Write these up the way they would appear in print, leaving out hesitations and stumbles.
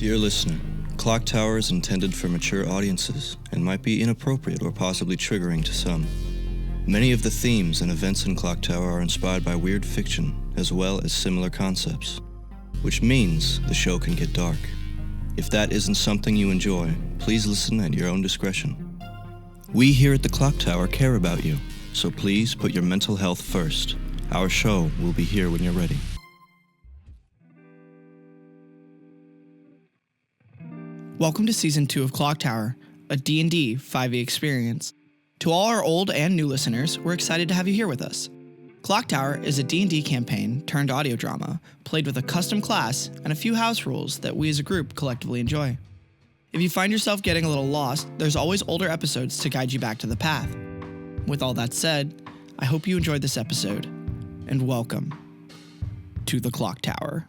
Dear listener, ClockTower is intended for mature audiences and might be inappropriate or possibly triggering to some. Many of the themes and events in ClockTower are inspired by weird fiction as well as similar concepts, which means the show can get dark. If that isn't something you enjoy, please listen at your own discretion. We here at the ClockTower care about you, so please put your mental health first. Our show will be here when you're ready. Welcome to Season 2 of ClockTower, a D&D 5e experience. To all our old and new listeners, we're excited to have you here with us. ClockTower is a D&D campaign turned audio drama, played with a custom class and a few house rules that we as a group collectively enjoy. If you find yourself getting a little lost, there's always older episodes to guide you back to the path. With all that said, I hope you enjoyed this episode, and welcome to the ClockTower.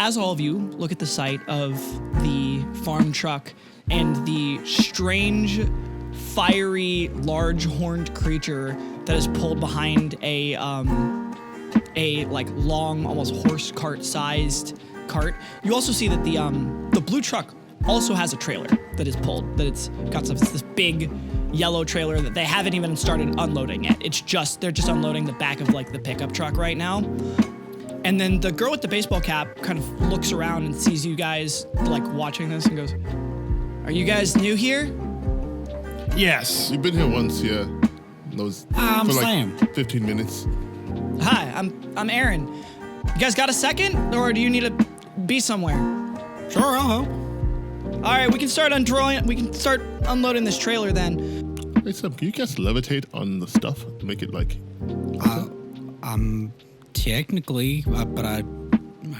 As all of you look at the sight of the farm truck and the strange, fiery, large-horned creature that is pulled behind a long, almost horse cart-sized cart, you also see that the blue truck also has a trailer that is pulled. That it's got this big yellow trailer that they haven't even started unloading yet. They're just unloading the back of the pickup truck right now. And then the girl with the baseball cap kind of looks around and sees you guys watching this and goes, "Are you guys new here?" Yes. You've been here once, yeah. Those I'm for Sam. 15 minutes. Hi, I'm Aaron. You guys got a second, or do you need to be somewhere? Sure, I'll help. All right, we can start unloading this trailer then. Hey, Sam, can you guys levitate on the stuff to make it Technically, but I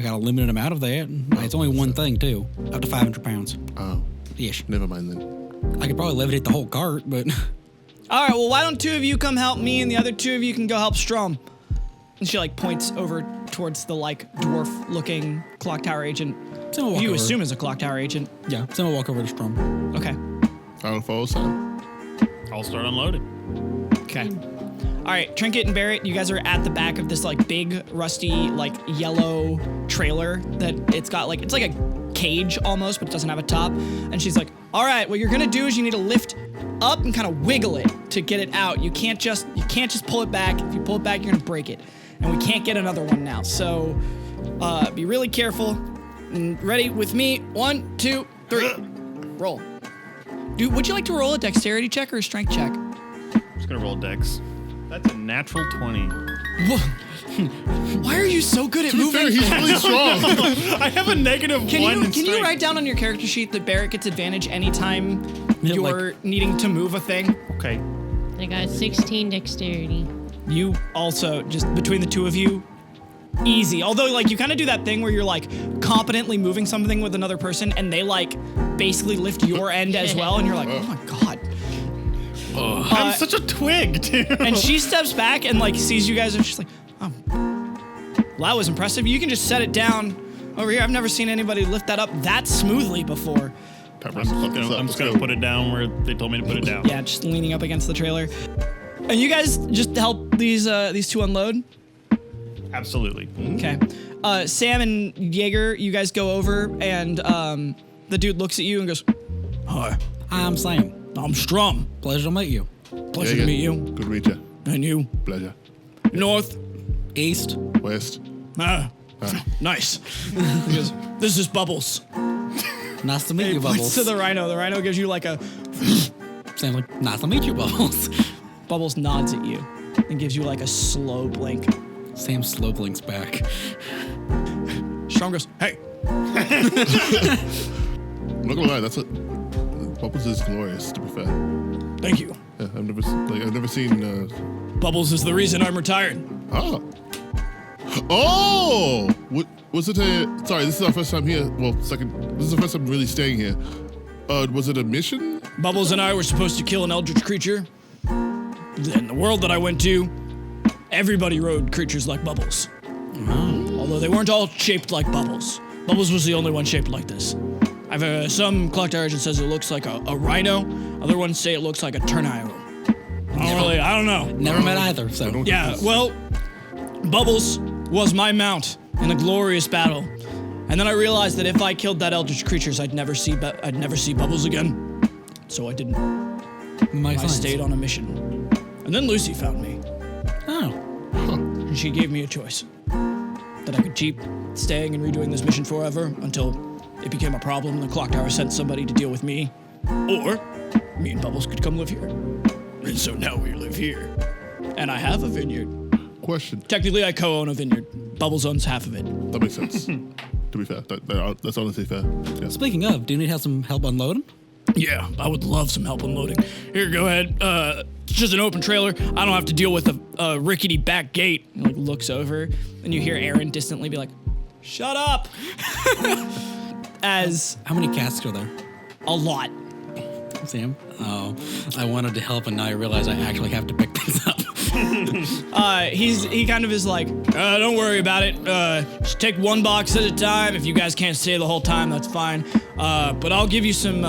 got a limited amount of that. It's only one thing, too. Up to 500 pounds. Oh. Ish. Never mind then. I could probably levitate the whole cart, but... All right, well, why don't two of you come help me, and the other two of you can go help Strom. And she points over towards the dwarf-looking ClockTower agent. You assume is a ClockTower agent. Yeah, so I'll walk over to Strom. Okay. I'll follow Sam. I'll start unloading. Okay. All right, Trinket and Barrett, you guys are at the back of this big, rusty, yellow trailer that it's got it's like a cage almost, but it doesn't have a top. And she's like, "All right, what you're gonna do is you need to lift up and kind of wiggle it to get it out. You can't just pull it back. If you pull it back, you're gonna break it. And we can't get another one now. So be really careful. And ready with me? 1, 2, 3. Roll. Dude, would you like to roll a dexterity check or a strength check? I'm just gonna roll dex. That's a natural 20. Why are you so good at moving? He's really strong. I have a negative 1 in Can you write down on your character sheet that Barrett gets advantage anytime you're needing to move a thing? Okay. I got 16 dexterity. You also, just between the two of you, easy. Although, you kind of do that thing where you're, competently moving something with another person, and they, basically lift your end as well, and you're like, oh my god. I'm such a twig, dude. And she steps back and, sees you guys, and she's like, oh. Well, that was impressive. You can just set it down over here. I've never seen anybody lift that up that smoothly before. I'm just gonna put it down where they told me to put it down. Yeah, just leaning up against the trailer. And you guys just help these two unload? Absolutely. Okay. Sam and Jaeger, you guys go over, and the dude looks at you and goes, "Hi, I'm Sam. I'm Strom. Pleasure to meet you. Pleasure to meet you. Good to meet you. And you? Pleasure. North? East. West. Nice." He goes, "This is Bubbles." Nice to meet you, He points Bubbles. to the rhino. The rhino gives you a... Sam's like, nice to meet you, Bubbles. Bubbles nods at you and gives you a slow blink. Sam slow blinks back. Strom goes, "Hey." I'm not gonna lie, Bubbles is glorious, to be fair. Thank you. Yeah, I've never seen Bubbles is the reason I'm retired. Oh! Was it sorry, this is our first time here. Well, second, this is the first time really staying here. Was it a mission? Bubbles and I were supposed to kill an eldritch creature. In the world that I went to, everybody rode creatures like Bubbles. Although they weren't all shaped like Bubbles. Bubbles was the only one shaped like this. I've some ClockTower agent says it looks like a rhino. Other ones say it looks like a turnip. I don't know. Never met either, so. Yeah, well, Bubbles was my mount in a glorious battle. And then I realized that if I killed that eldritch creatures, I'd never see Bubbles again. So I didn't. I stayed on a mission. And then Lucy found me. Oh. And she gave me a choice. That I could keep staying and redoing this mission forever until it became a problem and the ClockTower sent somebody to deal with me. Or me and Bubbles could come live here. And so now we live here. And I have a vineyard. Question. Technically, I co-own a vineyard. Bubbles owns half of it. That makes sense. To be fair, that's honestly fair. Yeah. Speaking of, do you need some help unloading? Yeah, I would love some help unloading. Here, go ahead. It's just an open trailer. I don't have to deal with a rickety back gate. He looks over, and you hear Aaron distantly be like, "Shut up!" As how many casks are there? A lot. Sam? Oh, I wanted to help, and now I realize I actually have to pick things up. He kind of is like, don't worry about it. Just take one box at a time. If you guys can't stay the whole time, that's fine. But I'll give you some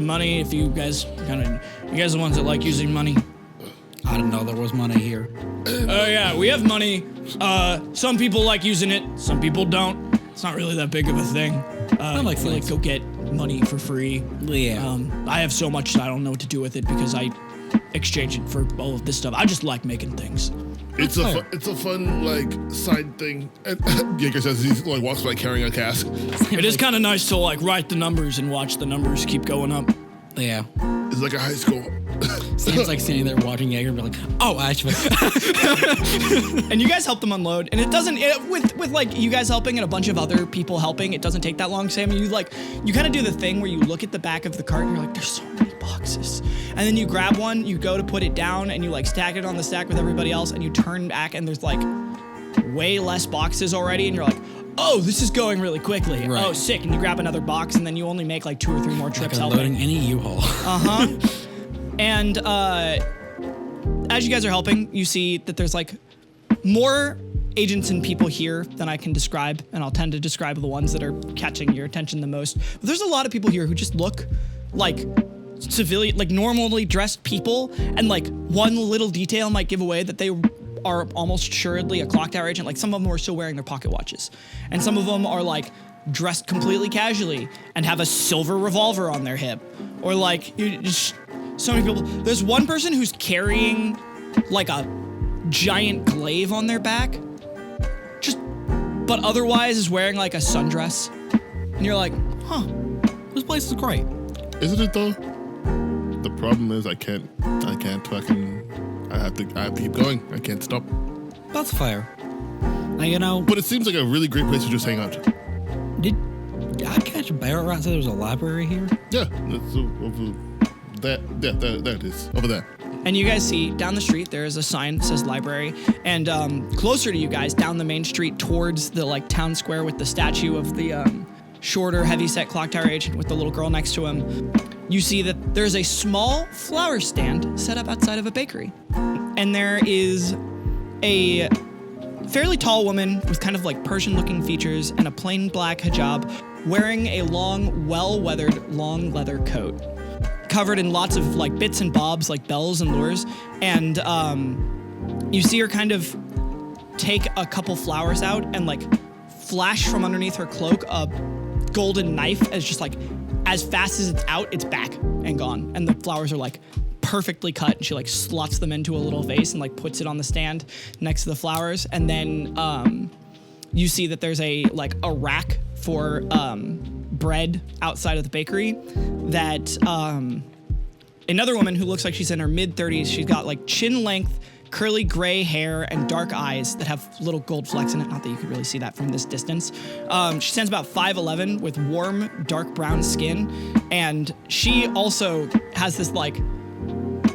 money if you guys are the ones that like using money. I didn't know there was money here. Yeah, we have money. Some people like using it. Some people don't. It's not really that big of a thing. I like go get money for free. Yeah. I have so much that I don't know what to do with it because I exchange it for all of this stuff. I just like making things. It's a fun like side thing. And Jaeger says he like walks by carrying a cask. It is kind of nice to like write the numbers and watch the numbers keep going up. Yeah. It's like a high school. Sam's like standing there watching Jaeger and be like, oh, actually. And you guys help them unload, and it doesn't, with like you guys helping and a bunch of other people helping, it doesn't take that long, Sam. You kind of do the thing where you look at the back of the cart and you're like, there's so many boxes. And then you grab one, you go to put it down, and you like stack it on the stack with everybody else, and you turn back and there's like way less boxes already, and you're like, oh, this is going really quickly. Right. Oh, sick. And you grab another box, and then you only make like 2 or 3 more trips like helping. Loading any U-Haul. Uh-huh. And as you guys are helping, you see that there's like more agents and people here than I can describe, and I'll tend to describe the ones that are catching your attention the most. But there's a lot of people here who just look like civilian, like normally dressed people, and like one little detail might give away that they are almost assuredly a ClockTower agent. Like some of them are still wearing their pocket watches, and some of them are like dressed completely casually and have a silver revolver on their hip, or like you just so many people. There's one person who's carrying like a giant glaive on their back, but otherwise is wearing like a sundress, and you're like, huh, this place is great. Isn't it though? The problem is I can't fucking, I have to keep going. I can't stop. That's fair. Now, you know. But it seems like a really great place to just hang out. Did I catch Barrett right? So there was a library here? Yeah, that's over there it is, over there. And you guys see down the street, there is a sign that says library. And closer to you guys, down the main street towards the like town square with the statue of the shorter, heavyset ClockTower agent with the little girl next to him, you see that there's a small flower stand set up outside of a bakery. And there is a fairly tall woman with kind of like Persian-looking features and a plain black hijab, wearing a long, well-weathered, long leather coat, covered in lots of like bits and bobs, like bells and lures. And you see her kind of take a couple flowers out and like flash from underneath her cloak a golden knife as just like, as fast as it's out, it's back and gone. And the flowers are like perfectly cut, and she like slots them into a little vase and like puts it on the stand next to the flowers. And then you see that there's a rack for bread outside of the bakery that another woman who looks like she's in her mid-30s, she's got like chin length, curly gray hair and dark eyes that have little gold flecks in it. Not that you could really see that from this distance. She stands about 5'11" with warm, dark brown skin. And she also has this like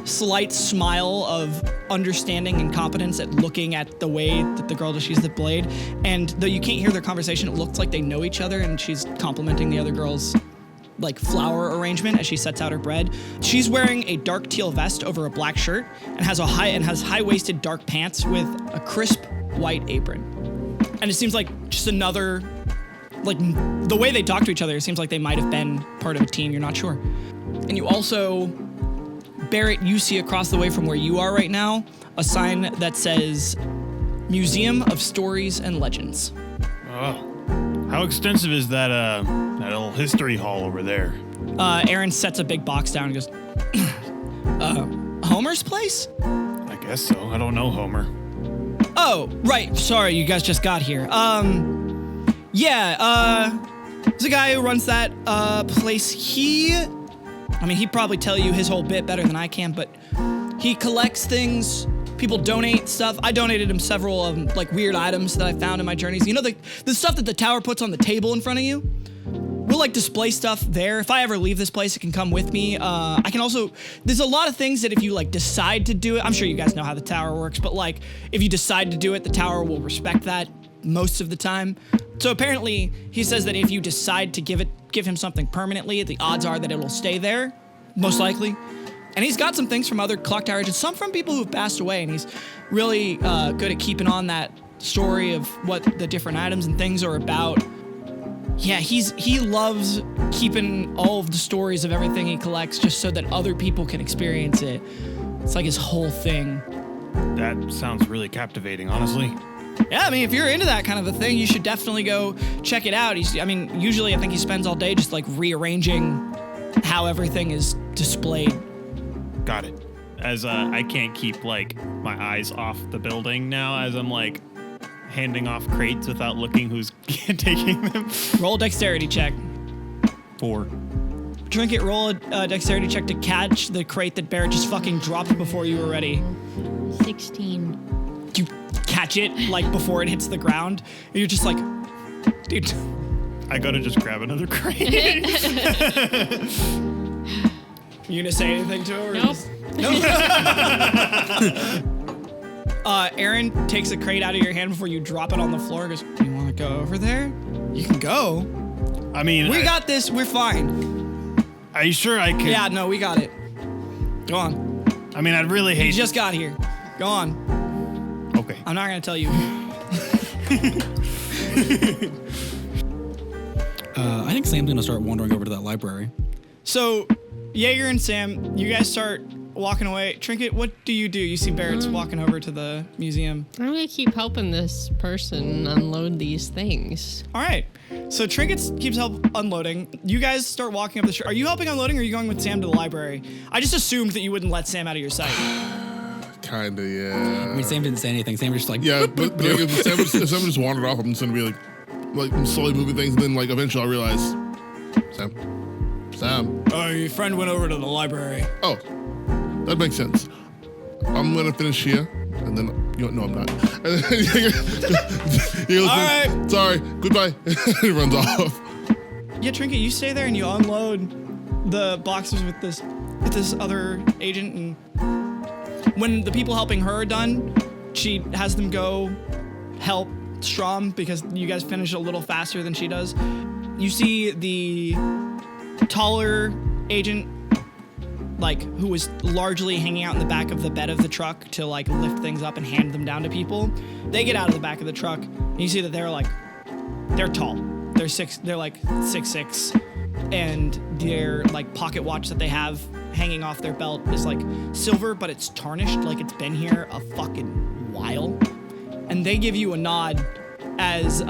slight smile of understanding and competence at looking at the way that the girl does use the blade. And though you can't hear their conversation, it looks like they know each other, and she's complimenting the other girl's like flower arrangement as she sets out her bread. She's wearing a dark teal vest over a black shirt and has high-waisted dark pants with a crisp white apron. And it seems like just another like the way they talk to each other, it seems like they might have been part of a team. You're not sure. And you also, Barrett, you see across the way from where you are right now, a sign that says Museum of Stories and Legends. Oh. How extensive is that little history hall over there? Aaron sets a big box down and goes, Homer's place? I guess so. I don't know Homer. Oh, right. Sorry, you guys just got here. There's a guy who runs that place. He'd probably tell you his whole bit better than I can, but he collects things. People donate stuff. I donated him several like weird items that I found in my journeys. You know, the stuff that the tower puts on the table in front of you? We'll like display stuff there. If I ever leave this place, it can come with me. I can also, there's a lot of things that if you like decide to do it, I'm sure you guys know how the tower works, but like if you decide to do it, the tower will respect that most of the time. So apparently he says that if you decide to give him something permanently, the odds are that it'll stay there, most likely. And he's got some things from other ClockTower agents, some from people who've passed away, and he's really good at keeping on that story of what the different items and things are about. Yeah, he loves keeping all of the stories of everything he collects just so that other people can experience it. It's like his whole thing. That sounds really captivating, honestly. Yeah, I mean, if you're into that kind of a thing, you should definitely go check it out. Usually I think he spends all day just like rearranging how everything is displayed. Got it. As I can't keep like my eyes off the building now as I'm like handing off crates without looking who's taking them. Roll a dexterity check. 4. Trinket, roll a dexterity check to catch the crate that Barrett just fucking dropped before you were ready. 16. You catch it like before it hits the ground, and you're just like, dude. I gotta just grab another crate. You gonna say anything to her? Nope. No. Aaron takes a crate out of your hand before you drop it on the floor and goes, you want to go over there? You can go. I mean... We got this. We're fine. Are you sure I can... Yeah, no, we got it. Go on. I mean, I'd really hate... You just got here. Go on. Okay. I'm not going to tell you. I think Sam's going to start wandering over to that library. So, Jaeger and Sam, you guys start walking away. Trinket, what do? You see Barrett's walking over to the museum. I'm gonna keep helping this person unload these things. All right. So Trinket keeps unloading. You guys start walking up the street. Are you helping unloading, or are you going with Sam to the library? I just assumed that you wouldn't let Sam out of your sight. Kinda, yeah. I mean, Sam didn't say anything. Sam was just like... Yeah, but if Sam just wandered off, I'm just gonna be like I'm slowly moving things, and then like eventually I'll realize, Sam. Oh, your friend went over to the library. Oh, that makes sense. I'm gonna finish here, and then no, I'm not. He goes, all right. Sorry. Goodbye. He runs off. Yeah, Trinket, you stay there and you unload the boxes with this other agent, and when the people helping her are done, she has them go help Strom because you guys finish a little faster than she does. You see the taller agent, like, who was largely hanging out in the back of the bed of the truck to like lift things up and hand them down to people. They get out of the back of the truck and you see that they're tall. They're like 6'6", and their like pocket watch that they have hanging off their belt is like silver, but it's tarnished, like it's been here a fucking while. And they give you a nod as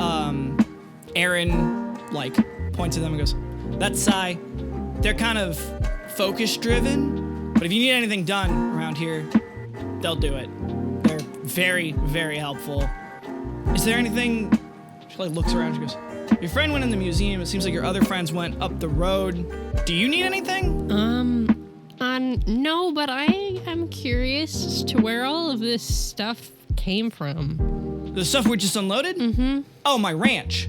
Aaron like points at them and goes, "That's Sai. They're kind of focus driven, but if you need anything done around here, they'll do it. They're very, very helpful. Is there anything?" She like looks around. She goes, "Your friend went in the museum. It seems like your other friends went up the road. Do you need anything?" No, but I am curious as to where all of this stuff came from. The stuff we just unloaded? Mm-hmm. Oh, my ranch.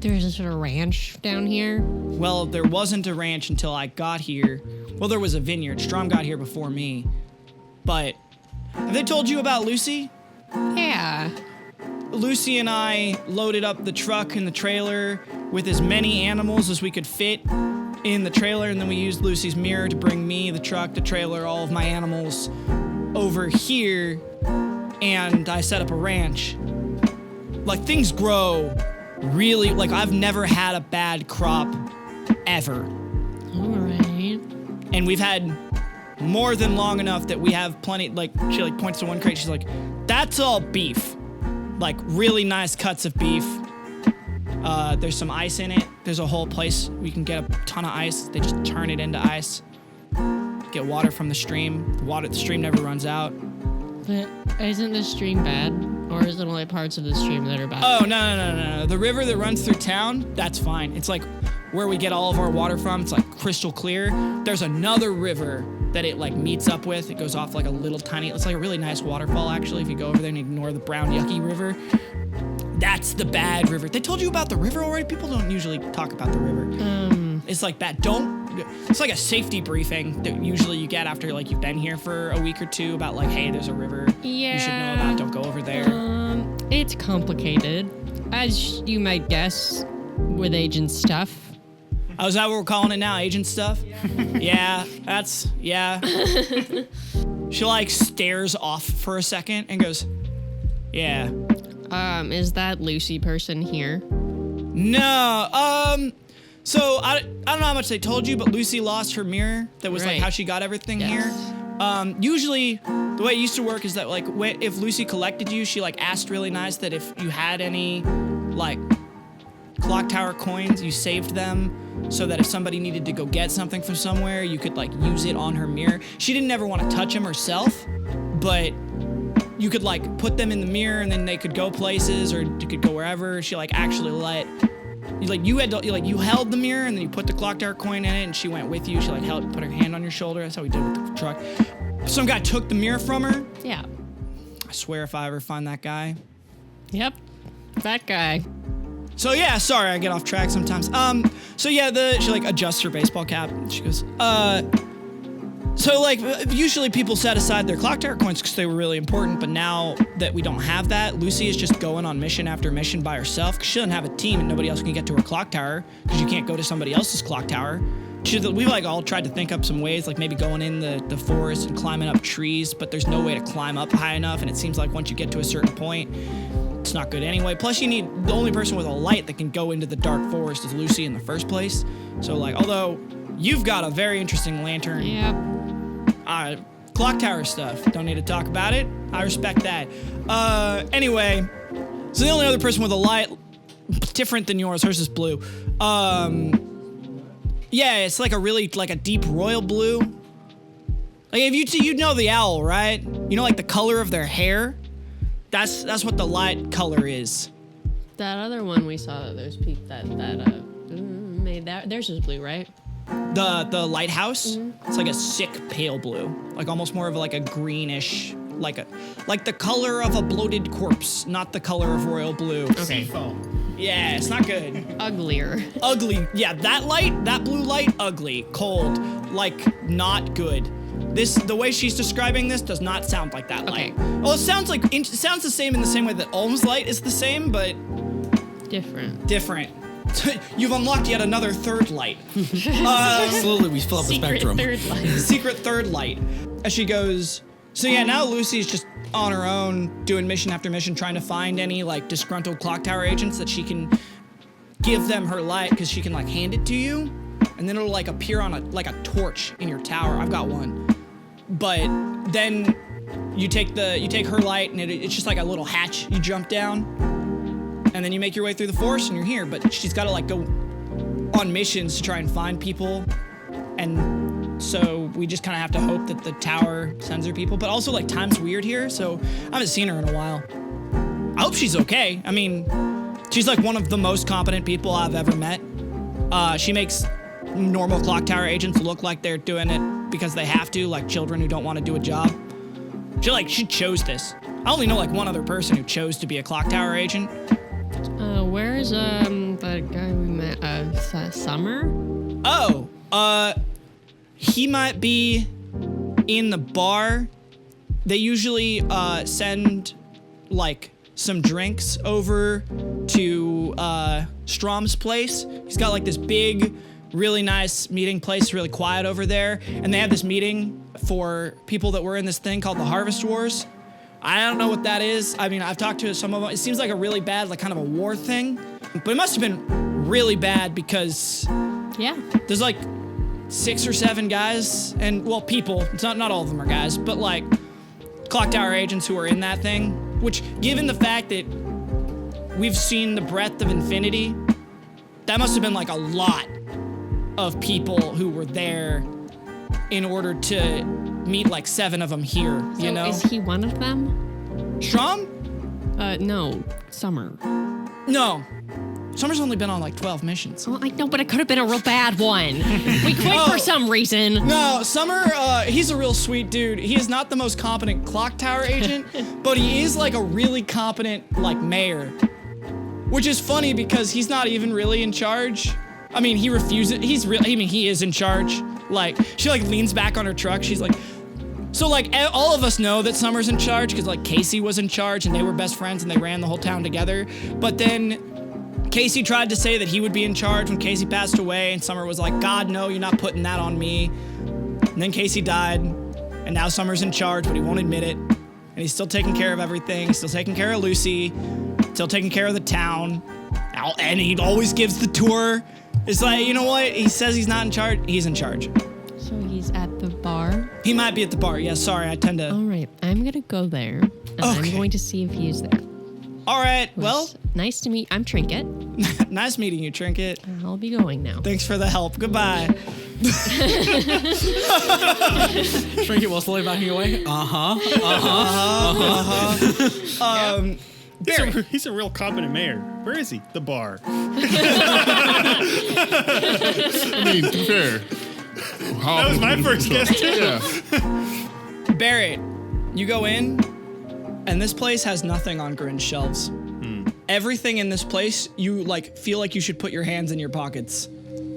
There's a ranch down here? Well, there wasn't a ranch until I got here. Well, there was a vineyard. Strom got here before me. But have they told you about Lucy? Yeah. Lucy and I loaded up the truck and the trailer with as many animals as we could fit in the trailer, and then we used Lucy's mirror to bring me, the truck, the trailer, all of my animals over here, and I set up a ranch. Like, things grow really, like, I've never had a bad crop ever. All right. And we've had more than long enough that we have plenty, like, she, like, points to one crate. She's like, that's all beef. Like, really nice cuts of beef. There's some ice in it. There's a whole place we can get a ton of ice. They just turn it into ice. Get water from the stream. The stream never runs out. But isn't the stream bad? Or is it only parts of the stream that are bad? Oh, no. The river that runs through town, that's fine. It's like where we get all of our water from. It's like crystal clear. There's another river that it like meets up with. It goes off like a little tiny, it's like a really nice waterfall actually if you go over there and ignore the brown yucky river. That's the bad river. They told you about the river already? People don't usually talk about the river. It's like that. It's like a safety briefing that usually you get after like you've been here for a week or two about like, hey, there's a river you should know about. Don't go over there. It's complicated, as you might guess, with agent stuff. Oh, is that what we're calling it now? Agent stuff? Yeah, yeah. She like stares off for a second and goes, yeah. Is that Lucy person here? No, so I don't know how much they told you, but Lucy lost her mirror. That was like how she got everything here. Usually the way it used to work is that like if Lucy collected you, she like asked really nice that if you had any like ClockTower coins, you saved them so that if somebody needed to go get something from somewhere, you could like use it on her mirror. She didn't ever want to touch them herself, but you could like put them in the mirror and then they could go places or you could go wherever. She like actually let you held the mirror and then you put the ClockTower coin in it and she went with you. She like put her hand on your shoulder. That's how we did with the truck. Some guy took the mirror from her. Yeah. I swear if I ever find that guy. Yep. That guy. So yeah, sorry I get off track sometimes. So yeah, she like adjusts her baseball cap. She goes, so like usually people set aside their ClockTower coins because they were really important, but now that we don't have that, Lucy is just going on mission after mission by herself because she doesn't have a team and nobody else can get to her clock tower because you can't go to somebody else's clock tower. We like all tried to think up some ways, like maybe going in the forest and climbing up trees, but there's no way to climb up high enough, and it seems like once you get to a certain point, it's not good anyway. Plus, you need the only person with a light that can go into the dark forest is Lucy in the first place. So like, although you've got a very interesting lantern. Yep. Clock tower stuff. Don't need to talk about it. I respect that. Anyway, so the only other person with a light different than yours. Hers is blue. Yeah, it's like a deep royal blue. Like if you know the owl, right? You know like the color of their hair. That's what the light color is. That other one we saw that there's peak that made that. Theirs is blue, right? The lighthouse. Mm-hmm. It's like a sick pale blue, like almost more of like a greenish, like the color of a bloated corpse, not the color of royal blue. Okay. Yeah, it's not good. Uglier. Ugly. Yeah, that blue light, ugly, cold, like not good. The way she's describing this does not sound like that light. Okay. Well, it sounds the same in the same way that Ulm's light is the same, but different. You've unlocked yet another third light. Slowly we fill up the spectrum. Secret third light. As she goes, so yeah, now Lucy's just on her own doing mission after mission trying to find any like disgruntled ClockTower agents that she can give them her light because she can like hand it to you and then it'll like appear on a torch in your tower. I've got one. But then you take her light and it's just like a little hatch you jump down. And then you make your way through the forest and you're here, but she's got to like go on missions to try and find people. And so we just kind of have to hope that the tower sends her people, but also like time's weird here. So I haven't seen her in a while. I hope she's okay. I mean, she's like one of the most competent people I've ever met. She makes normal ClockTower agents look like they're doing it because they have to, like children who don't want to do a job. She chose this. I only know like one other person who chose to be a ClockTower agent. Where's the guy we met? Summer? Oh, he might be in the bar. They usually send like some drinks over to Strom's place. He's got like this big, really nice meeting place, really quiet over there. And they have this meeting for people that were in this thing called the Harvest Wars. I don't know what that is. I mean, I've talked to some of them. It seems like a really bad, like kind of a war thing. But it must have been really bad because Yeah. there's like 6 or 7 guys and, well, people. It's not all of them are guys, but like ClockTower agents who are in that thing, which given the fact that we've seen the breadth of infinity, that must have been like a lot of people who were there in order to meet like 7 of them here, you know? Is he one of them? Strom? No. Summer. No. Summer's only been on like 12 missions. Well, I know, but it could have been a real bad one. We quit for some reason. No, Summer, he's a real sweet dude. He is not the most competent ClockTower agent, but he is like a really competent like mayor. Which is funny because he's not even really in charge. I mean, he refuses. He is in charge. Like, she like leans back on her truck. She's like, so like all of us know that Summer's in charge because like Casey was in charge and they were best friends and they ran the whole town together. But then Casey tried to say that he would be in charge when Casey passed away, and Summer was like, God, no, you're not putting that on me. And then Casey died, and now Summer's in charge, but he won't admit it. And he's still taking care of everything. He's still taking care of Lucy, still taking care of the town. And he always gives the tour. It's like, you know what? He says he's not in charge. He's in charge. So he's at the bar? He might be at the bar. Yeah, sorry, I tend to... All right, I'm going to go there, and I'm going to see if he's there. All right, well... Nice to meet... I'm Trinket. Nice meeting you, Trinket. I'll be going now. Thanks for the help. Goodbye. Trinket while slowly backing away. Barry. He's a real competent mayor. Where is he? The bar. I mean, to be fair. That was my first guess, too. Yeah. Barrett, you go in, and this place has nothing on Grin's shelves. Everything in this place, you like feel like you should put your hands in your pockets,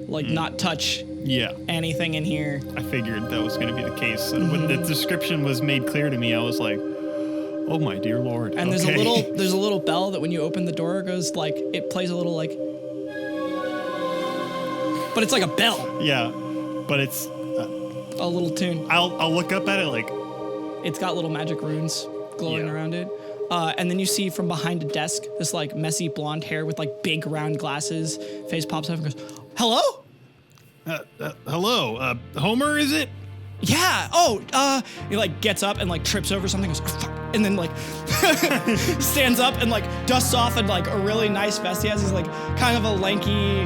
like not touch Yeah. anything in here. I figured that was going to be the case. And when the description was made clear to me, I was like, oh my dear Lord. And okay. there's a little bell that when you open the door goes like, it plays a little like, but it's like a bell, Yeah, but it's... a little tune. I'll look up at it like... It's got little magic runes glowing around it. And then you see from behind a desk, this like messy blonde hair with like big round glasses, face pops up and goes, hello? Hello, Homer, is it? Yeah. Oh, he like gets up and like trips over something, goes, fuck, and then like stands up and like dusts off and like a really nice vest he has. He's like kind of a lanky,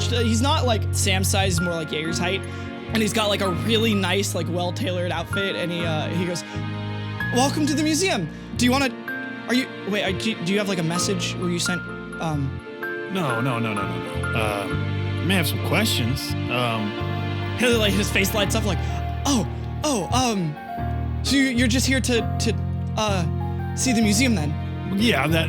he's not like Sam's size, he's more like Jaeger's height. And he's got like a really nice, like well-tailored outfit. And he goes, welcome to the museum. Do you want to, do you have like a message where you sent, No. I may have some questions. Like his face lights up like, so you're just here to see the museum then? Yeah, that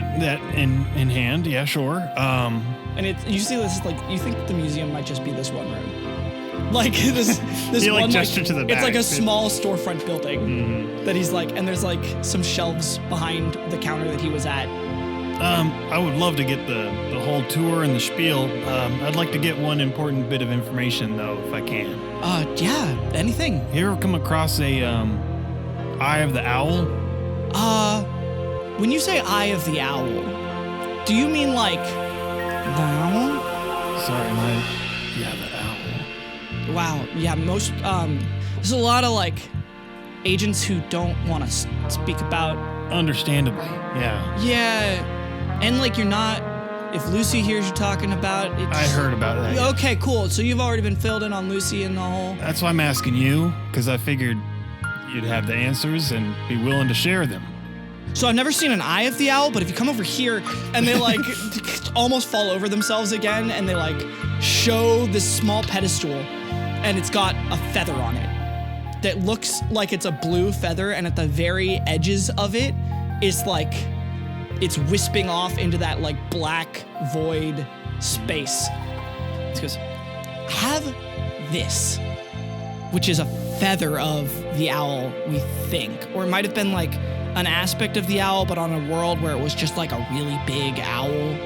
in hand. Yeah, sure. And you see this like, you think the museum might just be this one room. Like this He, like, one, gestured to the it's like back. a small storefront building that he's like, and there's like some shelves behind the counter that he was at. I would love to get the whole tour and the spiel. I'd like to get one important bit of information though, if I can. Yeah, anything. You ever come across a Eye of the Owl? When you say Eye of the Owl, do you mean like the owl? Sorry, the owl. Wow, yeah, most, there's a lot of like agents who don't want to speak about. Understandably, yeah. Yeah, and like you're not, if Lucy hears you talking about it. I heard about that. Okay, cool. So you've already been filled in on Lucy and the whole. That's why I'm asking you, because I figured you'd have the answers and be willing to share them. So I've never seen an Eye of the Owl, but if you come over here and they like almost fall over themselves again and they like show this small pedestal and it's got a feather on it that looks like it's a blue feather, and at the very edges of it is like it's wisping off into that like black void space. It goes, I have this, which is a feather of the owl, we think. Or it might have been like an aspect of the owl, but on a world where it was just like a really big owl.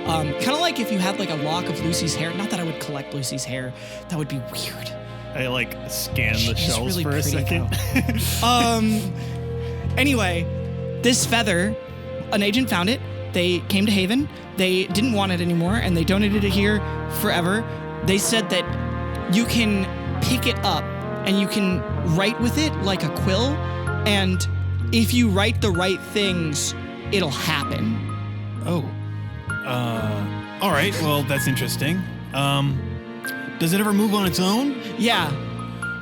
Kind of like if you had like a lock of Lucy's hair. Not that I would collect Lucy's hair. That would be weird. I like scanned the She's shelves really for a pretty, second. Anyway, this feather, an agent found it, they came to Hayven. They didn't want it anymore, and they donated it here forever. They said that you can pick it up and you can write with it like a quill, and if you write the right things, it'll happen. Oh. All right. Well, that's interesting. Does it ever move on its own? Yeah.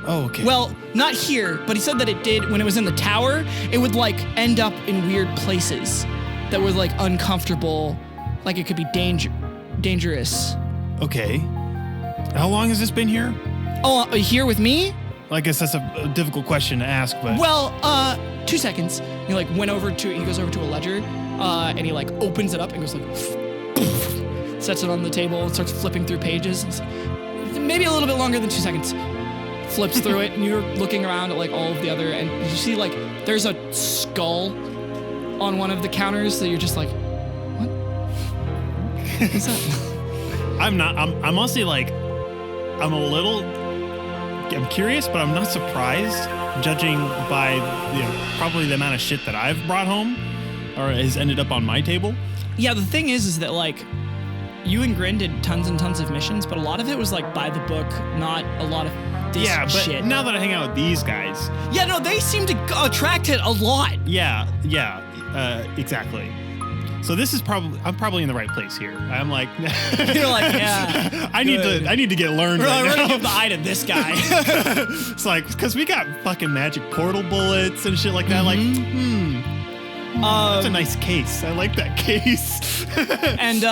Oh, okay. Well, not here, but he said that it did when it was in the tower. It would like end up in weird places that were like uncomfortable, like it could be dangerous. Okay. How long has this been here? Oh, here with me? I guess that's a difficult question to ask, but... Well, 2 seconds. He like he goes over to a ledger, and he like opens it up and goes like, sets it on the table and starts flipping through pages. It's maybe a little bit longer than 2 seconds. Flips through it, and you're looking around at like all of the other, and you see like there's a skull on one of the counters that you're just like, what? What's that? I'm honestly like, I'm curious, but I'm not surprised, judging by probably the amount of shit that I've brought home or has ended up on my table. Yeah, the thing is that like you and Grin did tons and tons of missions, but a lot of it was like by the book, not a lot of this shit. Now that I hang out with these guys. Yeah, no, they seem to attract it a lot. Yeah, exactly. So this is I'm probably in the right place here. I'm like, you're like, yeah. I need to get learned. We're now. gonna give the eye to this guy. It's like, because we got fucking magic portal bullets and shit like that. That's a nice case. I like that case. And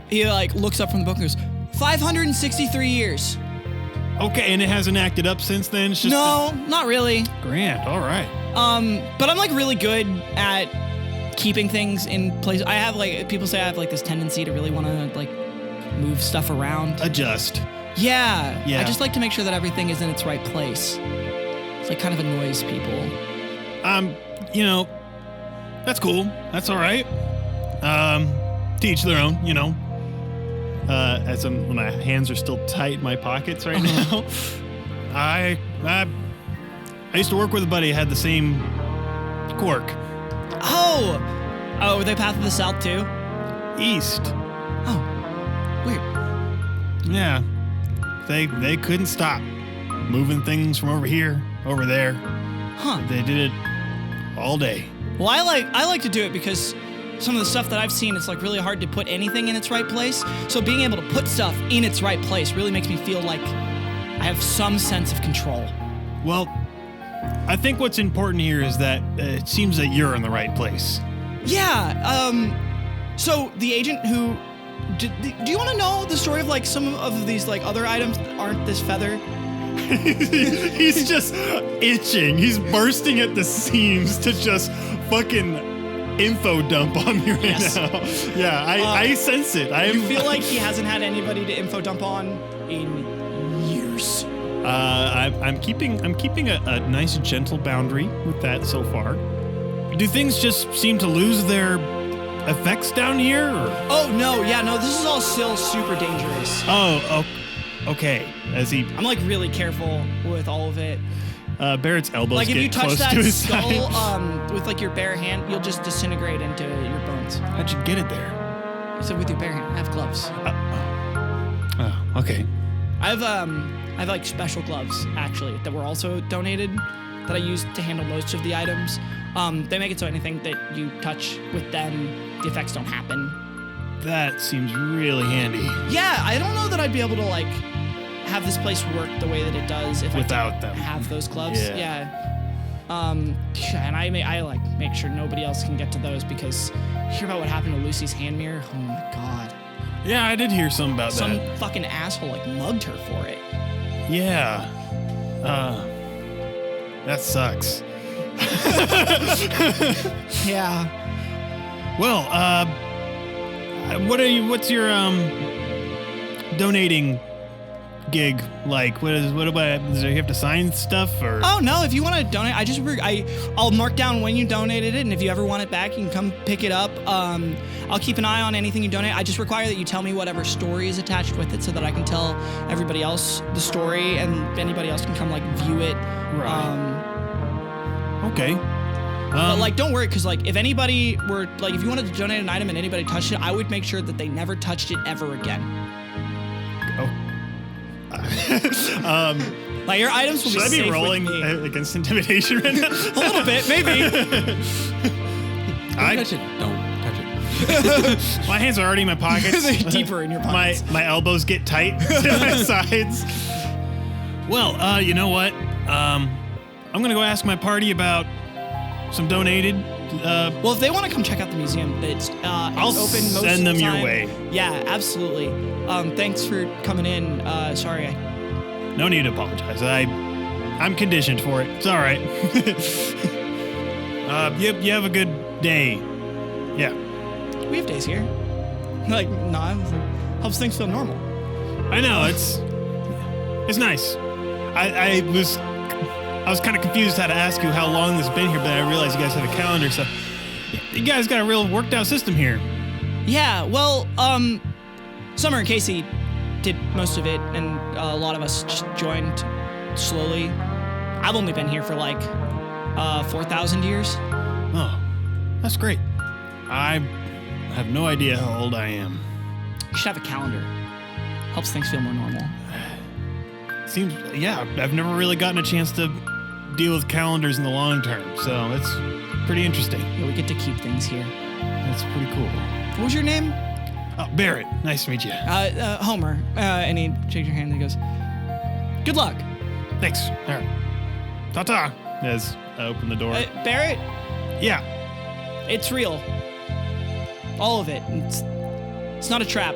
he like looks up from the book and goes, 563 years. Okay, and it hasn't acted up since then? It's just not really. Grand, all right. But I'm like really good at keeping things in place. I have like, people say I have like this tendency to really want to like move stuff around. Adjust. Yeah. I just like to make sure that everything is in its right place. It's like kind of annoys people. That's cool. That's all right. To each their own, when my hands are still tight in my pockets right now. I used to work with a buddy who had the same quirk. Oh, were they Path of the South too? East. Oh, weird. Yeah. They couldn't stop moving things from over here, over there. Huh. They did it all day. Well, I like to do it because some of the stuff that I've seen, it's like really hard to put anything in its right place. So being able to put stuff in its right place really makes me feel like I have some sense of control. Well, I think what's important here is that it seems that you're in the right place. Yeah. So the agent who... Do you want to know the story of like some of these like other items that aren't this feather? He's just itching. He's bursting at the seams to just fucking info dump on me right now. Yeah, I sense it. You feel like he hasn't had anybody to info dump on in years. I'm keeping a nice gentle boundary with that so far. Do things just seem to lose their effects down here? Or? Oh no, this is all still super dangerous. Oh, okay. I'm like really careful with all of it. Barrett's elbows like if get you touch close that to his skull side. with like your bare hand, you'll just disintegrate into your bones. How'd you get it there? So with your bare hand, I have gloves. Oh, okay. I have like special gloves actually that were also donated that I use to handle most of the items. They make it so anything that you touch with them, the effects don't happen. That seems really handy. Yeah, I don't know that I'd be able to like have this place work the way that it does if without I didn't them have those gloves. Yeah. And I like make sure nobody else can get to those because hear about what happened to Lucy's hand mirror? Oh my god. Yeah, I did hear something about that. Some fucking asshole like mugged her for it. Yeah. That sucks. Yeah. Well, what's your donating gig like? Does you have to sign stuff or? Oh no, if you want to donate, I'll mark down when you donated it, and if you ever want it back, you can come pick it up. I'll keep an eye on anything you donate. I just require that you tell me whatever story is attached with it so that I can tell everybody else the story and anybody else can come like view it. Right. Okay. But like, don't worry, because like, if anybody were like, if you wanted to donate an item and anybody touched it, I would make sure that they never touched it ever again. Like your items will Should be I safe be rolling with me. against intimidation right now? A little bit, maybe. Don't touch it. Don't touch it. My hands are already in my pockets. They're deeper in your pockets. My elbows get tight to my sides. Well, you know what? I'm gonna go ask my party about some donated. Well, if they want to come check out the museum, it's I'll open most send of them the your time. way. Yeah, absolutely. Thanks for coming in. Sorry. No need to apologize. I'm conditioned for it. It's all right. You have a good day. Yeah. We have days here. Like, nah, helps things feel normal. I know it's nice. I was kind of confused how to ask you how long this has been here, but I realized you guys have a calendar, so you guys got a real worked out system here. Yeah, well, Summer and Casey did most of it, and a lot of us just joined slowly. I've only been here for like 4,000 years. Oh, that's great. I have no idea how old I am. You should have a calendar. Helps things feel more normal. Seems, yeah, I've never really gotten a chance to deal with calendars in the long term, so it's pretty interesting. Yeah, we get to keep things here. That's pretty cool. What was your name? Oh, Barrett, nice to meet you. Homer. And he shakes your hand and he goes, "Good luck." Thanks. All right. Ta-ta. As I open the door. Barrett, Yeah. it's real. All of it. It's not a trap.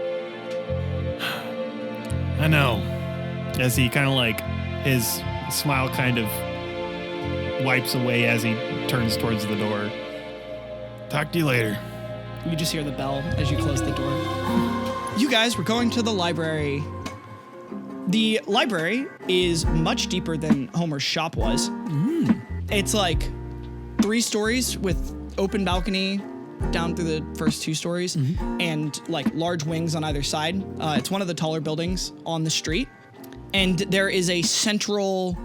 I know. As he kind of like, his smile kind of wipes away as he turns towards the door. Talk to you later. You just hear the bell as you close the door. You guys were going to the library. The library is much deeper than Homer's shop was. It's like 3 stories with open balcony down through the first 2 stories and like large wings on either side. It's one of the taller buildings on the street. And there is a central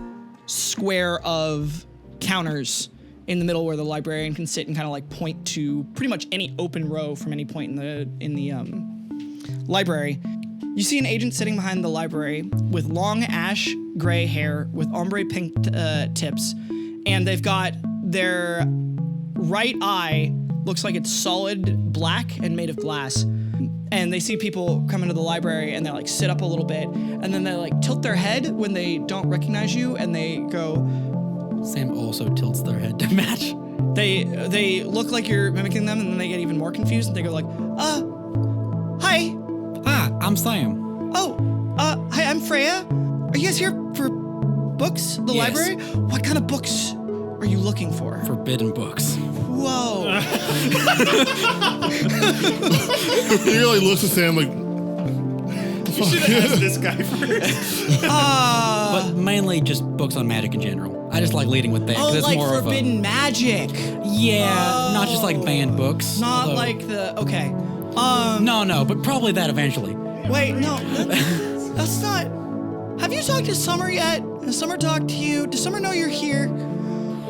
square of counters in the middle where the librarian can sit and kind of like point to pretty much any open row from any point in the library. You see an agent sitting behind the library with long ash gray hair with ombre pink tips, and they've got their right eye looks like it's solid black and made of glass. And they see people come into the library and they like sit up a little bit, and then they like tilt their head when they don't recognize you, and they go. Sam also tilts their head to match. They look like you're mimicking them, and then they get even more confused, and they go like, hi. Hi, I'm Sam. Hi, I'm Freya. Are you guys here for books? The Yes. library? What kind of books are you looking for? Forbidden books. Whoa. He really looks at Sam like, You should have asked this guy first. But mainly just books on magic in general. I just like leading with that. 'cause it's like more forbidden magic. Yeah, not just like banned books. Not although- like the, okay. No, but probably that eventually. Wait, no, that's not. Have you talked to Summer yet? Has Summer talked to you? Does Summer know you're here?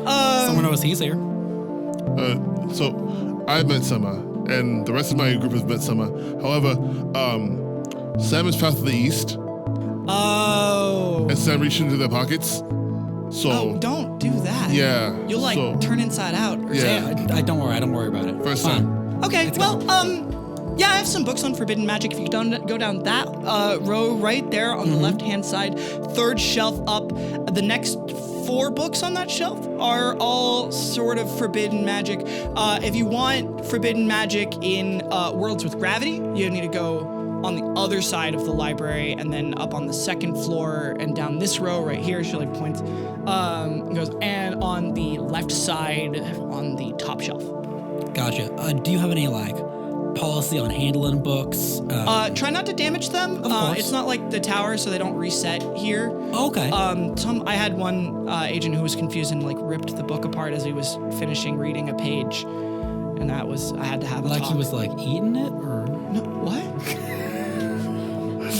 Someone knows he's here. so I've met Summer, and the rest of my group has met Summer. However, Sam is fast to the east, Oh. and Sam reached into their pockets. So, Oh, don't do that. yeah. You'll like so, turn inside out or Yeah. something. I don't worry about it. First Fine. time. Okay, well, yeah, I have some books on forbidden magic. If you go down that row right there on the left-hand side, 3rd shelf up, the next 4 books on that shelf are all sort of forbidden magic. If you want forbidden magic in worlds with gravity, you need to go on the other side of the library and then up on the 2nd floor and down this row right here. She like points, and goes, and on the left side on the top shelf. Gotcha. Do you have any like policy on handling books? Try not to damage them. Of course. It's not like the tower, so they don't reset here. Okay. I had one agent who was confused and like ripped the book apart as he was finishing reading a page, and I had to have a like talk. he was like eating it, or No, what?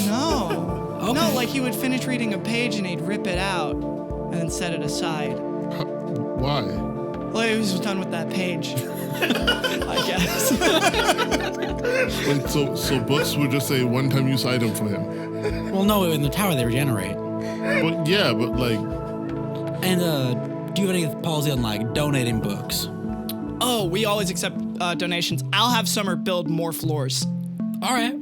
No. Okay. No, like he would finish reading a page and he'd rip it out and then set it aside. Why? Well, he was done with that page. I guess. Wait, so books were just a one-time use item for him. Well, no, in the tower they regenerate. But yeah, but like, And do you have any policy on like donating books? Oh, we always accept donations. I'll have Summer build more floors. All right.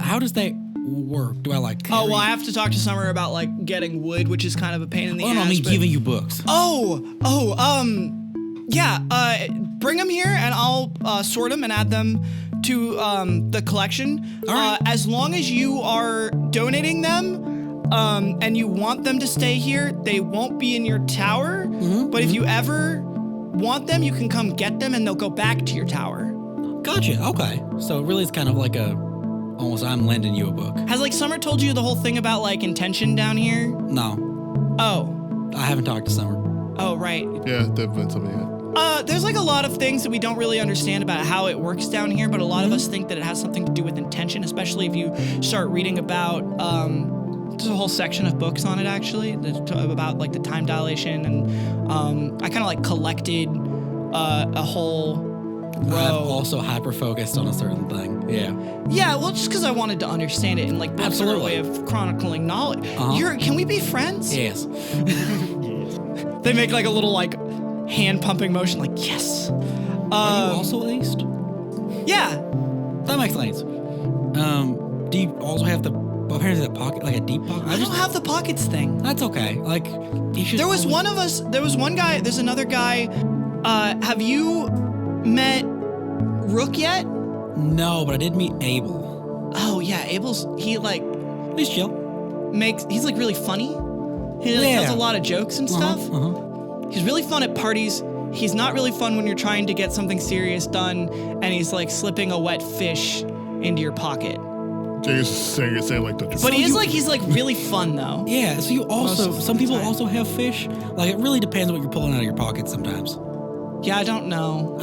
How does that work? Do I like? Oh, well, I have to talk to Summer about like getting wood, which is kind of a pain in the ass. no, I mean but- giving you books. Yeah, bring them here and I'll sort them and add them to the collection. All right. As long as you are donating them and you want them to stay here, they won't be in your tower. But if you ever want them, you can come get them and they'll go back to your tower. Gotcha. Okay. So really, it's kind of like almost I'm lending you a book. Has like Summer told you the whole thing about like intention down here? No, Oh. I haven't talked to Summer. Oh, right. yeah, there's been something yet. There's like a lot of things that we don't really understand about how it works down here, but a lot of us think that it has something to do with intention, especially if you start reading about, there's a whole section of books on it actually, about like the time dilation, and I kind of like collected a whole row. I'm also hyper-focused on a certain thing. Yeah. Yeah, well, just because I wanted to understand it, and like books are a way of chronicling knowledge. Can we be friends? Yes. They make like a little like hand pumping motion, like yes. Are you also East? Yeah. That makes sense. Do you also have apparently the pocket, like a deep pocket? I don't have the pockets thing. That's okay. Like, you should. There was one of us. There was one guy. There's another guy. Have you met Rook yet? No, but I did meet Abel. Oh yeah, Abel's. He like He's chill. He's like really funny. He like, does a lot of jokes and stuff. He's really fun at parties. He's not really fun when you're trying to get something serious done, and he's like slipping a wet fish into your pocket. Jay's saying like that. But he's like really fun though. Yeah. So you also some people Sorry. also have fish. Like it really depends what you're pulling out of your pocket sometimes. Yeah, I don't know.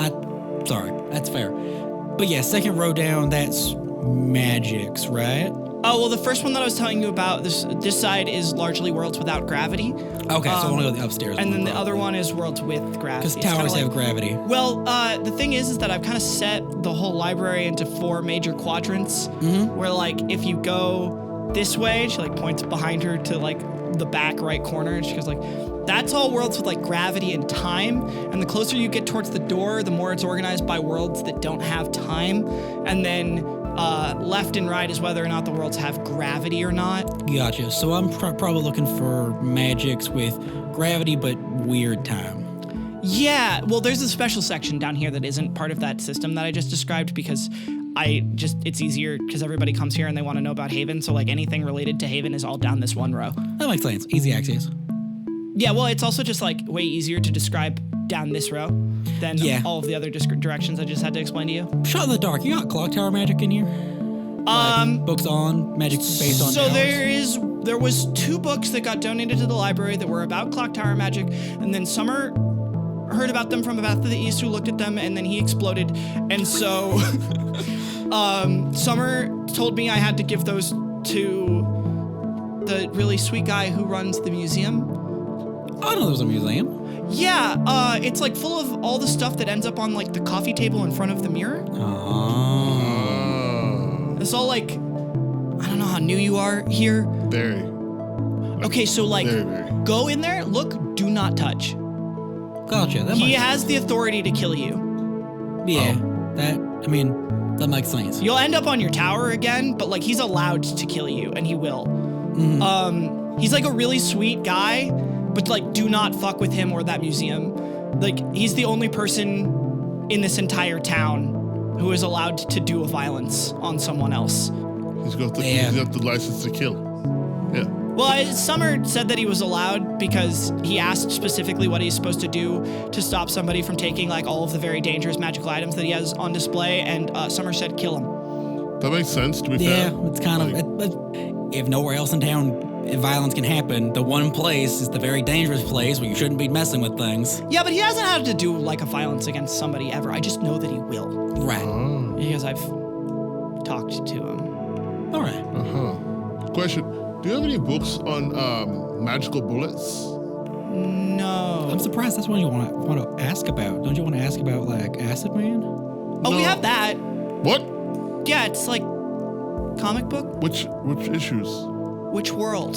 Sorry, that's fair. But yeah, second row down, that's magics, right? Oh, well, the first one that I was telling you about, this side is largely worlds without gravity. Okay, so I want to go upstairs. And then the other one is worlds with gravity. Because It's kinda towers like- have gravity. Well, the thing is that I've kind of set the whole library into 4 major quadrants, where like if you go this way, she like points behind her to like the back right corner, and she goes like, that's all worlds with like gravity and time. And the closer you get towards the door, the more it's organized by worlds that don't have time. And then left and right is whether or not the worlds have gravity or not. Gotcha. So I'm probably looking for magics with gravity but weird time. Yeah, well, there's a special section down here that isn't part of that system that I just described because it's easier because everybody comes here and they want to know about Hayven. So like anything related to Hayven is all down this one row. That makes sense. Easy access. Yeah, well, it's also just like way easier to describe down this row than all of the other directions I just had to explain to you. Shot in the dark. You got ClockTower magic in here? Like books on magic based on So towers? there was 2 books that got donated to the library that were about ClockTower magic, and then Summer heard about them from a Path to the East who looked at them, and then he exploded. And so Summer told me I had to give those to the really sweet guy who runs the museum. I know there's a museum. Yeah, it's like full of all the stuff that ends up on like the coffee table in front of the mirror. Oh. It's all like, I don't know how new you are here. Very. Okay, so like, Very. go in there, look, do not touch. Gotcha. That He makes has the authority to kill you. Yeah. That makes sense. You'll end up on your tower again, but like he's allowed to kill you, and he will. He's like a really sweet guy, but like do not fuck with him or that museum. Like he's the only person in this entire town who is allowed to do a violence on someone else. He's got the license to kill. Yeah. Well, Summer said that he was allowed because he asked specifically what he's supposed to do to stop somebody from taking like all of the very dangerous magical items that he has on display, and Summer said kill him. That makes sense, to be fair. Yeah, it's kind of... If nowhere else in town violence can happen, the one place is the very dangerous place where you shouldn't be messing with things. Yeah, but he hasn't had to do like a violence against somebody ever. I just know that he will. Right. Because I've talked to him. All right. Question. Do you have any books on magical bullets? No. I'm surprised that's what you want to ask about. Don't you want to ask about like Acid Man? Oh, we have that. What? Yeah, it's like comic book. Which issues? Which world?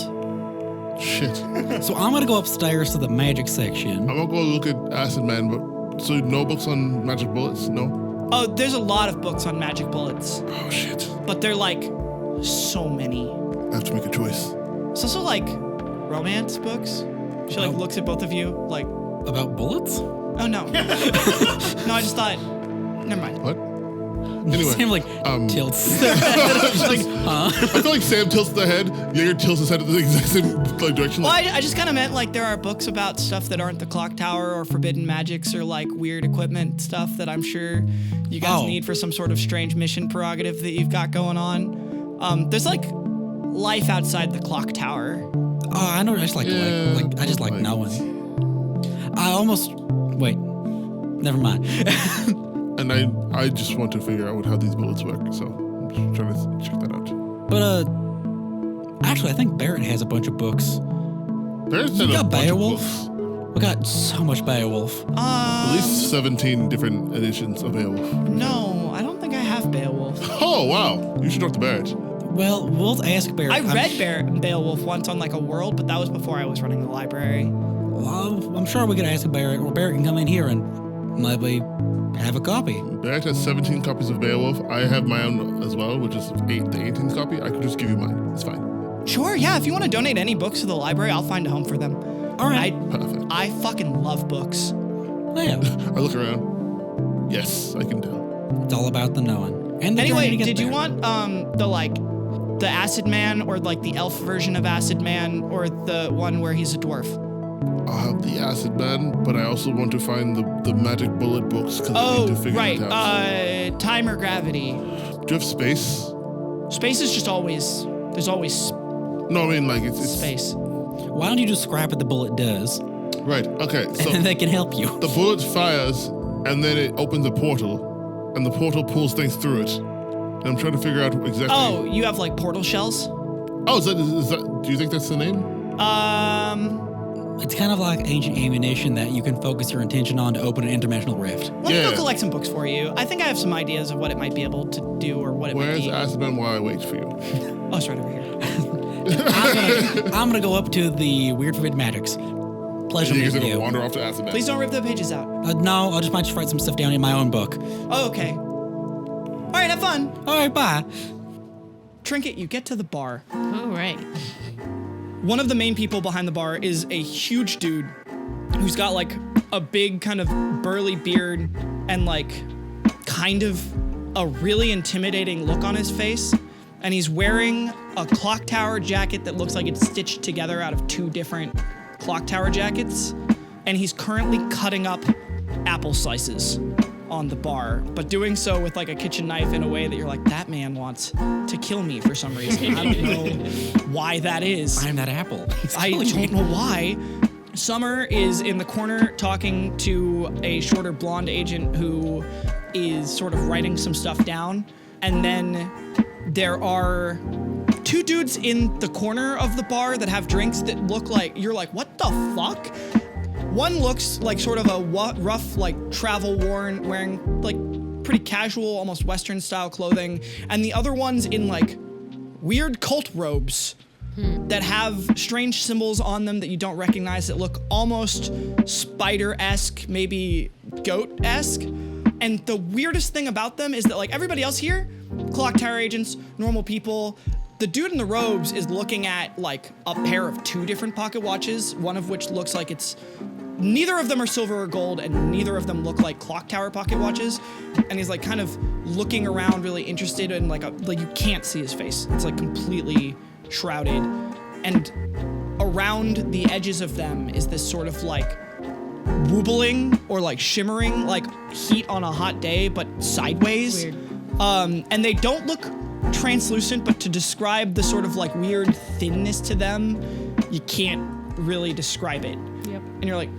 Shit. So I'm gonna go upstairs to the magic section. I'm gonna go look at Acid Man, but so no books on magic bullets? No? Oh, there's a lot of books on magic bullets, Oh shit. but they're like so many. I have to make a choice. It's also like romance books. She like looks at both of you like, About bullets? oh no. No, I just thought, never mind. What? Anyway. Sam like tilts. Like, I feel like Sam tilts the head, Jaeger tilts his head in the exact same like, direction. well, Like, I just kind of meant like there are books about stuff that aren't the clock tower or forbidden magics or like weird equipment stuff that I'm sure you guys need for some sort of strange mission prerogative that you've got going on. There's like life outside the clock tower. Oh, I know. I just like knowing. I almost wait. Never mind. and I just want to figure out how these bullets work, so I'm just trying to check that out. But actually, I think Barrett has a bunch of books. There's We a got bunch of Beowulf. books. We got so much Beowulf. At least 17 different editions of Beowulf. No, I don't think I have Beowulf. Oh wow! You should talk to Barrett. Well, we'll ask Barrett. I read Beowulf once on like a world, but that was before I was running the library. Well, I'm sure we could ask Barrett, or Barrett can come in here and maybe have a copy. Barrett has 17 copies of Beowulf. I have my own as well, which is the 18th copy. I could just give you mine. It's fine. Sure, yeah. If you want to donate any books to the library, I'll find a home for them. All right. Perfect. I fucking love books. Yeah, I look around. Yes, I can tell. it's all about the knowing. And the journey Anyway, to get did you there. want the Acid Man or like the elf version of Acid Man or the one where he's a dwarf? I'll have the Acid Man, but I also want to find the magic bullet books because I Oh, need to figure right. it out. Time or gravity. Do you have space? Space is just always, there's always No, I mean like it's space. Why don't you just scrap what the bullet does, right. Okay, so and then they can help you. the bullet fires, and then it opens a portal, and the portal pulls things through it. And I'm trying to figure out exactly. Oh, you have like portal shells? Oh, is that? Do you think that's the name? It's kind of like ancient ammunition that you can focus your intention on to open an interdimensional rift. Let me Yeah. go collect some books for you. I think I have some ideas of what it might be able to do or what it might Where's be. Acid Man while I wait for you? Oh, it's right over here. I'm gonna go up to the Weird Forbidden Magics. Pleasure You're meeting gonna you. wander off to Acid Man. Please don't rip the pages out. No, I'll just write some stuff down in my own book. Oh, okay. All right, have fun. All right, bye. Trinket, you get to the bar. All right. One of the main people behind the bar is a huge dude who's got like a big kind of burly beard and like kind of a really intimidating look on his face. And he's wearing a clock tower jacket that looks like it's stitched together out of two different clock tower jackets. And he's currently cutting up apple slices on the bar, but doing so with like a kitchen knife in a way that you're like, that man wants to kill me for some reason. I don't know why that is. I'm that apple. I don't know why. Summer is in the corner talking to a shorter blonde agent who is sort of writing some stuff down. And then there are two dudes in the corner of the bar that have drinks that look like, you're like, what the fuck? One looks like sort of a rough, like travel worn, wearing like pretty casual, almost Western style clothing. And the other one's in like weird cult robes that have strange symbols on them that you don't recognize that look almost spider-esque, maybe goat-esque. And the weirdest thing about them is that like everybody else here, ClockTower agents, normal people, the dude in the robes is looking at like a pair of two different pocket watches, one of which looks like it's, neither of them are silver or gold and neither of them look like ClockTower pocket watches. And he's like kind of looking around really interested in like you can't see his face. It's like completely shrouded. And around the edges of them is this sort of like woobling or like shimmering, like heat on a hot day, but sideways. Weird. And they don't look translucent, but to describe the sort of like weird thinness to them, you can't really describe it. Yep. And you're like,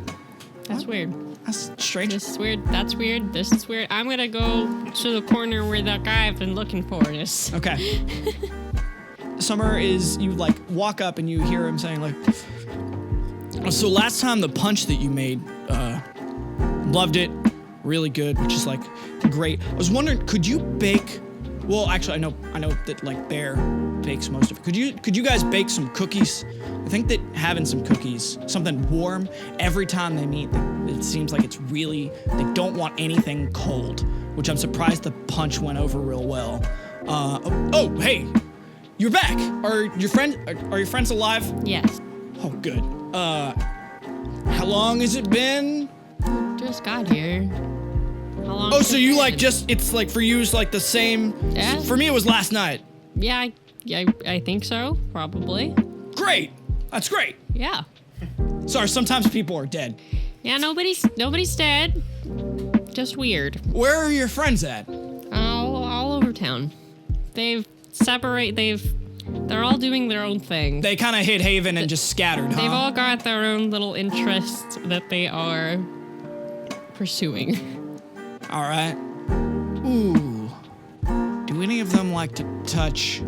That's weird. that's strange. This is weird. That's weird. This is weird. I'm gonna go to the corner where that guy I've been looking for is. Okay. Summer is, you like walk up and you hear him saying like, So last time the punch that you made, loved it, really good, which is like great. I was wondering, could you bake? Well, actually, I know that like Bear bakes most of it. Could you guys bake some cookies? I think that having some cookies, something warm every time they meet, it seems like it's really, they don't want anything cold, which I'm surprised the punch went over real well. Oh, hey, you're back. Are your friends alive? Yes. Oh, good. How long has it been? Just got here. How long? Oh, has so it you been? like just, it's like for you, it's like the same. Yeah. For me, it was last night. Yeah, I think so. Probably. Great. That's great. Yeah. Sorry, sometimes people are dead. Yeah. Nobody's dead. Just weird. Where are your friends at? All over town. They're all doing their own thing. They kind of hit Hayven and just scattered, huh? They've all got their own little interests that they are pursuing. All right. Ooh. Do any of them like to touch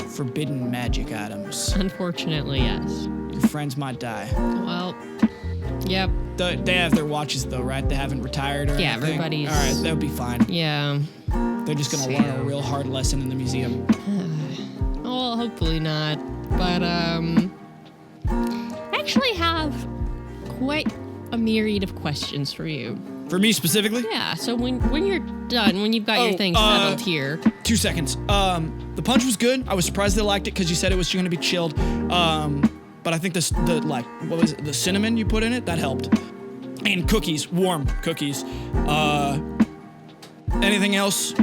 forbidden magic items? Unfortunately, yes. Your friends might die. Well, yep. They have their watches though, right? They haven't retired or Yeah, anything? everybody's- All right, they'll be fine. Yeah. They're just gonna learn a real hard lesson in the museum. Well, hopefully not. But, I actually have quite a myriad of questions for you. For me specifically? Yeah, so when you're done, when you've got your things settled here. 2 seconds. The punch was good. I was surprised they liked it because you said it was going to be chilled. But I think the what was it? The cinnamon you put in it, that helped. And cookies, warm cookies. Anything else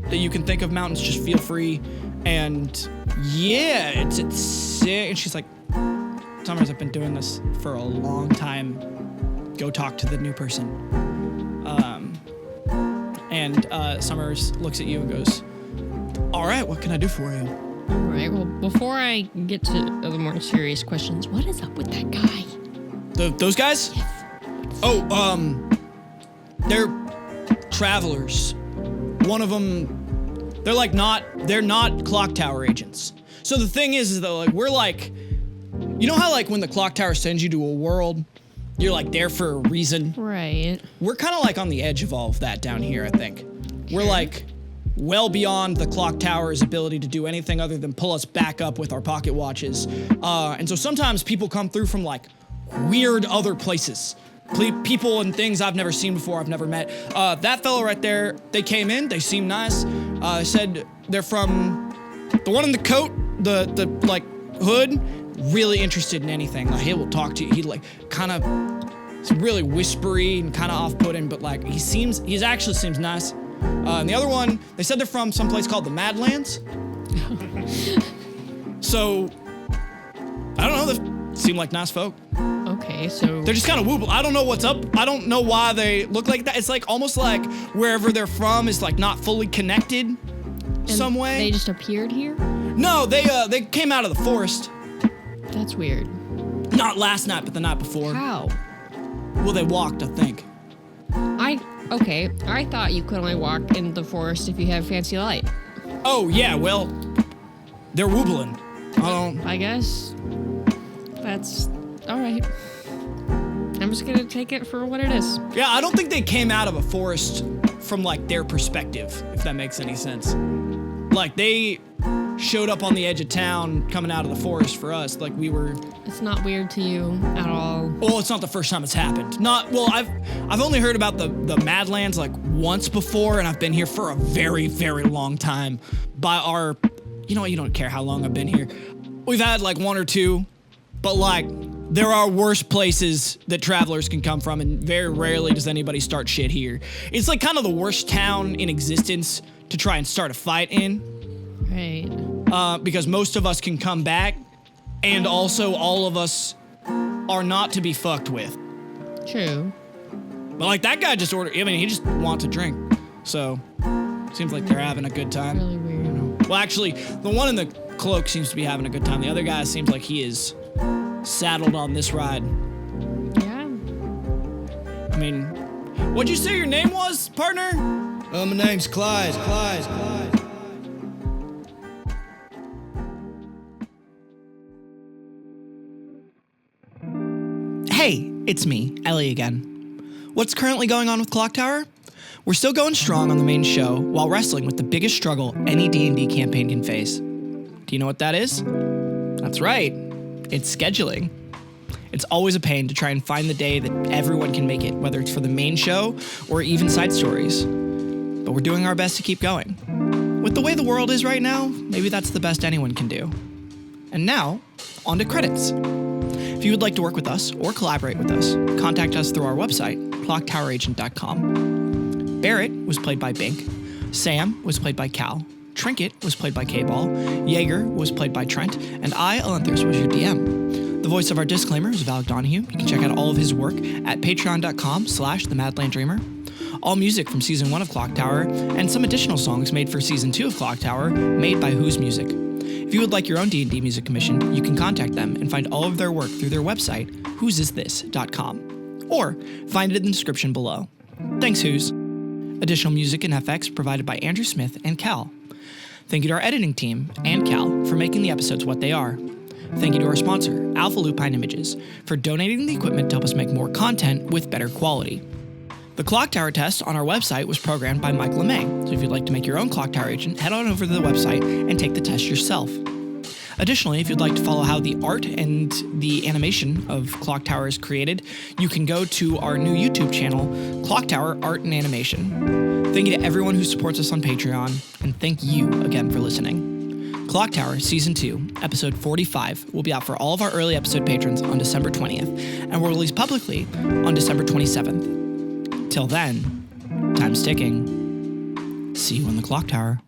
that you can think of, Mountains, just feel free. And yeah, it's sick. And she's like, Summers, I've been doing this for a long time. Go talk to the new person. And Summers looks at you and goes, all right, what can I do for you? All right, well, before I get to the more serious questions, what is up with that guy? Those guys? Yes. Oh, they're travelers. One of them, they're not ClockTower agents. So the thing is though, like, we're like, you know how like when the ClockTower sends you to a world, you're like there for a reason? Right. We're kind of like on the edge of all of that down here, I think. We're like well beyond the ClockTower's ability to do anything other than pull us back up with our pocket watches. And so sometimes people come through from like weird other places. People and things I've never seen before, I've never met. That fellow right there, they came in, they seemed nice. They said they're from the one in the coat, the like hood, really interested in anything. Like he will talk to you. He like kind of, it's really whispery and kind of off-putting, but like he actually seems nice. And the other one, they said they're from some place called the Madlands. So, I don't know, they seem like nice folk. Okay, so They're just kind of wooble. I don't know what's up. I don't know why they look like that. It's like almost like wherever they're from is like not fully connected some way. they just appeared here? No, they came out of the forest. That's weird. Not last night, but the night before. How? Well, they walked, I think. Okay, I thought you could only walk in the forest if you have fancy light. Oh, yeah, well, they're woobling. I guess that's all right. I'm just gonna take it for what it is. Yeah, I don't think they came out of a forest from like their perspective, if that makes any sense. Like they showed up on the edge of town coming out of the forest for us, like we were. It's not weird to you at all. Well, it's not the first time it's happened. I've only heard about the Madlands like once before, and I've been here for a very, very long time. By our, you know what, you don't care how long I've been here. We've had like one or two, but like there are worse places that travelers can come from, and very rarely does anybody start shit here. It's like kind of the worst town in existence to try and start a fight in. Right. Because most of us can come back, and also all of us are not to be fucked with. True. But like that guy just ordered, I mean, he just wants a drink. So, seems like they're having a good time. Really weird. Well, actually, the one in the cloak seems to be having a good time. The other guy seems like he is saddled on this ride. Yeah. I mean, what'd you say your name was, partner? My name's Clyde. Hey, it's me, Ellie again. What's currently going on with ClockTower? We're still going strong on the main show while wrestling with the biggest struggle any D&D campaign can face. Do you know what that is? That's right, it's scheduling. It's always a pain to try and find the day that everyone can make it, whether it's for the main show or even side stories. But we're doing our best to keep going. With the way the world is right now, maybe that's the best anyone can do. And now, on to credits. If you would like to work with us or collaborate with us, contact us through our website, ClockTowerAgent.com. Barrett was played by Bink. Sam was played by Cal. Trinket was played by Kball. Jaeger was played by Trent. And I, Ellinthris, was your DM. The voice of our disclaimer is Val Donahue. You can check out all of his work at patreon.com/themadlanddreamer. All music from Season 1 of ClockTower, and some additional songs made for Season 2 of ClockTower, made by Who's Music. If you would like your own D&D music commissioned, you can contact them and find all of their work through their website, whosisthis.com, or find it in the description below. Thanks, Who's. Additional music and FX provided by Andrew Smith and Cal. Thank you to our editing team and Cal for making the episodes what they are. Thank you to our sponsor, Alpha Lupine Images, for donating the equipment to help us make more content with better quality. The ClockTower test on our website was programmed by Mike LeMay, so if you'd like to make your own ClockTower agent, head on over to the website and take the test yourself. Additionally, if you'd like to follow how the art and the animation of ClockTower is created, you can go to our new YouTube channel, ClockTower Art and Animation. Thank you to everyone who supports us on Patreon, and thank you again for listening. ClockTower Season 2, Episode 45 will be out for all of our early episode patrons on December 20th, and will release publicly on December 27th. Till then, time's ticking. See you in the ClockTower.